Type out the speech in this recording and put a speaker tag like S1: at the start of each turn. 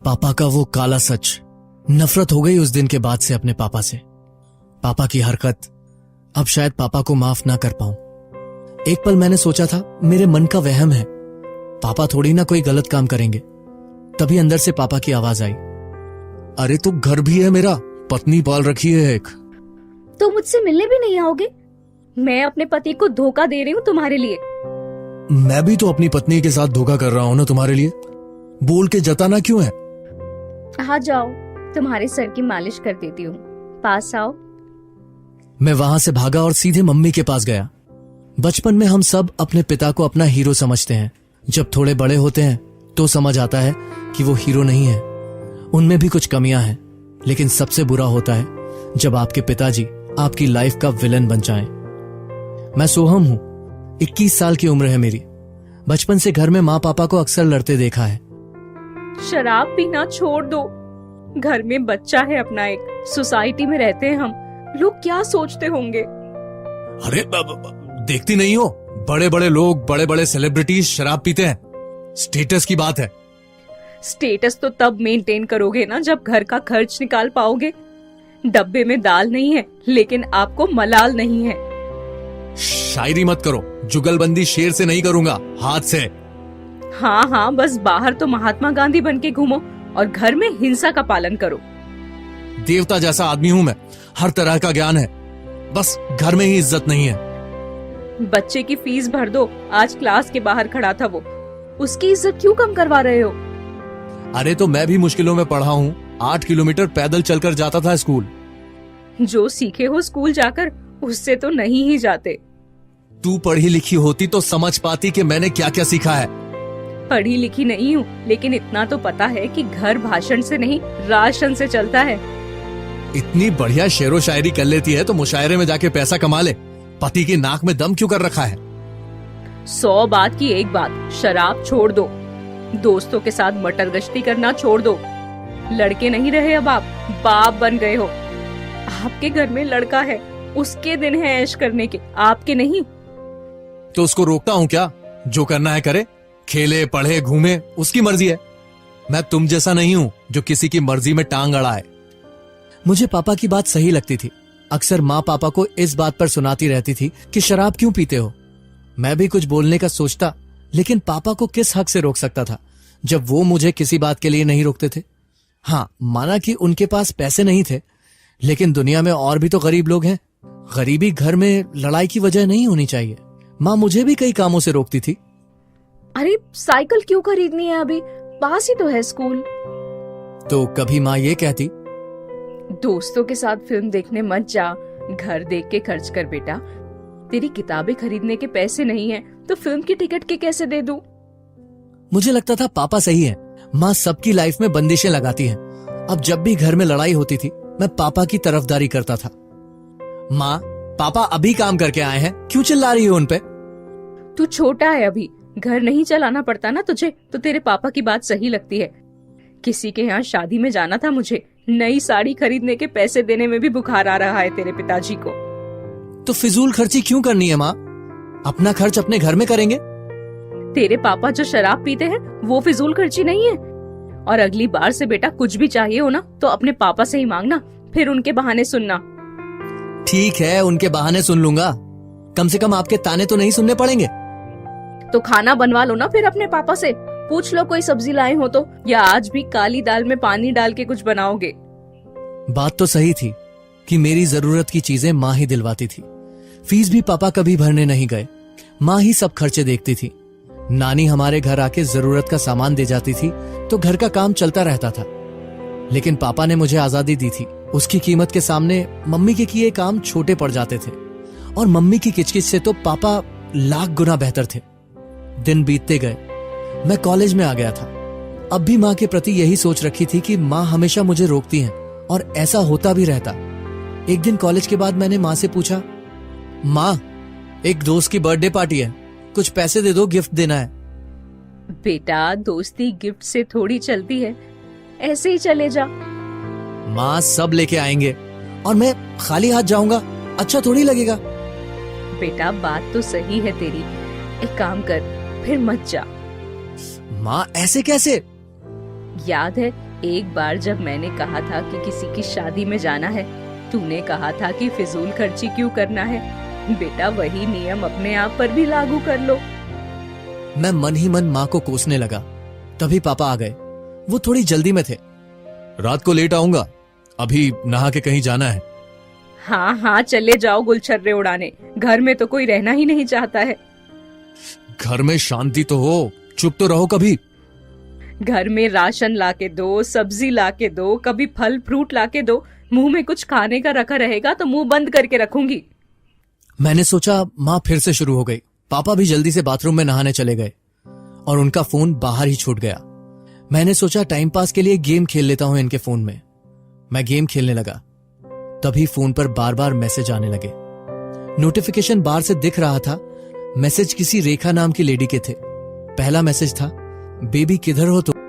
S1: पापा का वो काला सच। नफरत हो गई उस दिन के बाद से अपने पापा से। पापा की हरकत, अब शायद पापा को माफ ना कर पाऊं। एक पल मैंने सोचा था मेरे मन का वहम है, पापा थोड़ी ना कोई गलत काम करेंगे। तभी अंदर से पापा की आवाज आई, अरे तो घर भी है मेरा, पत्नी पाल रखी है एक।
S2: तो मुझसे मिलने भी नहीं आओगे? मैं अपने पति को धोखा दे रही हूँ तुम्हारे लिए।
S1: मैं भी तो अपनी पत्नी के साथ धोखा कर रहा हूं ना तुम्हारे लिए। बोल के जताना क्यों है?
S2: आ जाओ, तुम्हारे सर की मालिश कर देती हूँ, पास आओ।
S1: मैं वहां से भागा और सीधे मम्मी के पास गया। बचपन में हम सब अपने पिता को अपना हीरो समझते हैं। जब थोड़े बड़े होते हैं तो समझ आता है कि वो हीरो नहीं है, उनमें भी कुछ कमियां हैं। लेकिन सबसे बुरा होता है जब आपके पिताजी आपकी लाइफ का विलन बन जाएं। मैं सोहम हूं, 21 साल की उम्र है मेरी। बचपन से घर में माँ पापा को अक्सर लड़ते देखा है।
S2: शराब पीना छोड़ दो, घर में बच्चा है अपना एक, सोसाइटी में रहते हैं हम, लोग क्या सोचते होंगे?
S1: अरे देखती नहीं हो, बड़े बड़े लोग, बड़े बड़े सेलिब्रिटीज शराब पीते हैं। स्टेटस की बात है।
S2: स्टेटस तो तब मेंटेन करोगे ना जब घर का खर्च निकाल पाओगे। डब्बे में दाल नहीं है लेकिन आपको मलाल नहीं है।
S1: शायरी मत करो, जुगलबंदी शेर से नहीं करूंगा, हाथ से।
S2: हाँ हाँ, बस बाहर तो महात्मा गांधी बन के घूमो और घर में हिंसा का पालन करो।
S1: देवता जैसा आदमी हूं मैं, हर तरह का ज्ञान है, बस घर में ही इज्जत नहीं है।
S2: बच्चे की फीस भर दो, आज क्लास के बाहर खड़ा था वो, उसकी इज्जत क्यों कम करवा रहे हो?
S1: अरे तो मैं भी मुश्किलों में पढ़ा हूँ, 8 किलोमीटर पैदल चलकर जाता था स्कूल।
S2: जो सीखे हो स्कूल जाकर, उससे तो नहीं ही जाते।
S1: तू पढ़ी लिखी होती तो समझ पाती कि मैंने क्या क्या सीखा है।
S2: पढ़ी लिखी नहीं हूँ, लेकिन इतना तो पता है कि घर भाषण से नहीं राशन से चलता है।
S1: इतनी बढ़िया शेरो शायरी कर लेती है तो मुशायरे में जाके पैसा कमा ले। पति की नाक में दम क्यों कर रखा है?
S2: 100 बात की एक बात, शराब छोड़ दो, दोस्तों के साथ मटर गश्ती करना छोड़ दो। लड़के नहीं रहे अब, आप बाप बन गए हो। आपके घर में लड़का है, उसके दिन है ऐश करने के, आपके नहीं।
S1: तो उसको रोकता हूँ क्या? जो करना है करे, खेले पढ़े घूमे, उसकी मर्जी है। मैं तुम जैसा नहीं हूँ जो किसी की मर्जी में टांग अड़ाए। मुझे पापा की बात सही लगती थी। अक्सर माँ पापा को इस बात पर सुनाती रहती थी कि शराब क्यों पीते हो। मैं भी कुछ बोलने का सोचता, लेकिन पापा को किस हक से रोक सकता था जब वो मुझे किसी बात के लिए नहीं रोकते थे। हाँ, माना कि उनके पास पैसे नहीं थे, लेकिन दुनिया में और भी तो गरीब लोग हैं। गरीबी घर में लड़ाई की वजह नहीं होनी चाहिए। माँ मुझे भी कई कामों से रोकती थी।
S2: अरे साइकिल क्यों खरीदनी है, अभी पास ही तो है स्कूल।
S1: तो कभी माँ ये कहती,
S2: दोस्तों के साथ फिल्म देखने मत जा, घर देख के खर्च कर बेटा। तेरी किताबें खरीदने के पैसे नहीं है तो फिल्म की टिकट के कैसे दे दूं?
S1: मुझे लगता था पापा सही है। माँ सबकी लाइफ में बंदिशें लगाती हैं। अब जब भी घर में लड़ाई होती थी, मैं पापा की तरफदारी करता था। माँ, पापा अभी काम करके आए हैं, क्यों चिल्ला रही हो उन पे?
S2: तू छोटा है अभी, घर नहीं चलाना पड़ता ना तुझे, तो तेरे पापा की बात सही लगती है। किसी के यहाँ शादी में जाना था मुझे, नई साड़ी खरीदने के पैसे देने में भी बुखार आ रहा है तेरे पिताजी को।
S1: तो फिजूल खर्ची क्यों करनी है माँ? अपना खर्च अपने घर में करेंगे।
S2: तेरे पापा जो शराब पीते हैं वो फिजूल खर्ची नहीं है। और अगली बार से बेटा कुछ भी चाहिए हो ना तो अपने पापा से ही मांगना, फिर उनके बहाने सुनना।
S1: ठीक है, उनके बहाने सुन लूंगा, कम से कम आपके ताने तो नहीं सुनने पड़ेंगे।
S2: तो खाना बनवा लो ना फिर अपने पापा से, पूछ लो कोई सब्जी लाए हो तो, या आज भी काली दाल में पानी डाल के कुछ बनाओगे।
S1: बात तो सही थी कि मेरी जरूरत की चीजें माँ ही दिलवाती थी। फीस भी पापा कभी भरने नहीं गए, माँ ही सब खर्चे देखती थी। नानी हमारे घर आके जरूरत का सामान दे जाती थी तो घर का काम चलता रहता था। लेकिन पापा ने मुझे आजादी दी थी, उसकी कीमत के सामने मम्मी के किए काम छोटे पड़ जाते थे। और मम्मी की किचकिच से तो पापा लाख गुना बेहतर थे। दिन बीतते गए, मैं कॉलेज में आ गया था। अब भी माँ के प्रति यही सोच रखी थी कि माँ हमेशा मुझे रोकती हैं, और ऐसा होता भी रहता। एक दिन कॉलेज के बाद मैंने माँ से पूछा, माँ, एक दोस्त की बर्थडे पार्टी है, कुछ पैसे दे दो, गिफ्ट देना है।
S2: बेटा, दोस्ती गिफ्ट से थोड़ी चलती है, ऐसे ही चले जा।
S1: माँ, सब लेके आएंगे और मैं खाली हाथ जाऊंगा, अच्छा थोड़ी लगेगा।
S2: बेटा, बात तो सही है तेरी, एक काम कर, फिर मत जा।
S1: माँ, ऐसे कैसे?
S2: याद है एक बार जब मैंने कहा था कि किसी की शादी में जाना है, तूने कहा था कि फिजूल खर्ची क्यों करना है। बेटा वही नियम अपने आप पर भी लागू कर लो।
S1: मैं मन ही मन माँ को कोसने लगा। तभी पापा आ गए। वो थोड़ी जल्दी में थे। रात को लेट आऊंगा, अभी नहा के कहीं जाना है।
S2: हाँ हाँ चले जाओ गुलछर्रे उड़ाने, घर में तो कोई रहना ही नहीं चाहता है।
S1: घर में शांति तो हो, चुप तो रहो कभी।
S2: घर में राशन लाके दो, सब्जी लाके दो, कभी फल फ्रूट लाके दो। मुंह में कुछ खाने का रखा रहेगा तो मुंह बंद करके रखूंगी।
S1: मैंने सोचा माँ फिर से शुरू हो गई। पापा भी जल्दी से बाथरूम में नहाने चले गए और उनका फोन बाहर ही छूट गया। मैंने सोचा टाइम पास के लिए गेम खेल लेता हूं इनके फोन में। मैं गेम खेलने लगा। तभी फोन पर बार बार मैसेज आने लगे। नोटिफिकेशन बार से दिख रहा था। मैसेज किसी रेखा नाम की लेडी के थे। पहला मैसेज था, बेबी किधर हो तुम?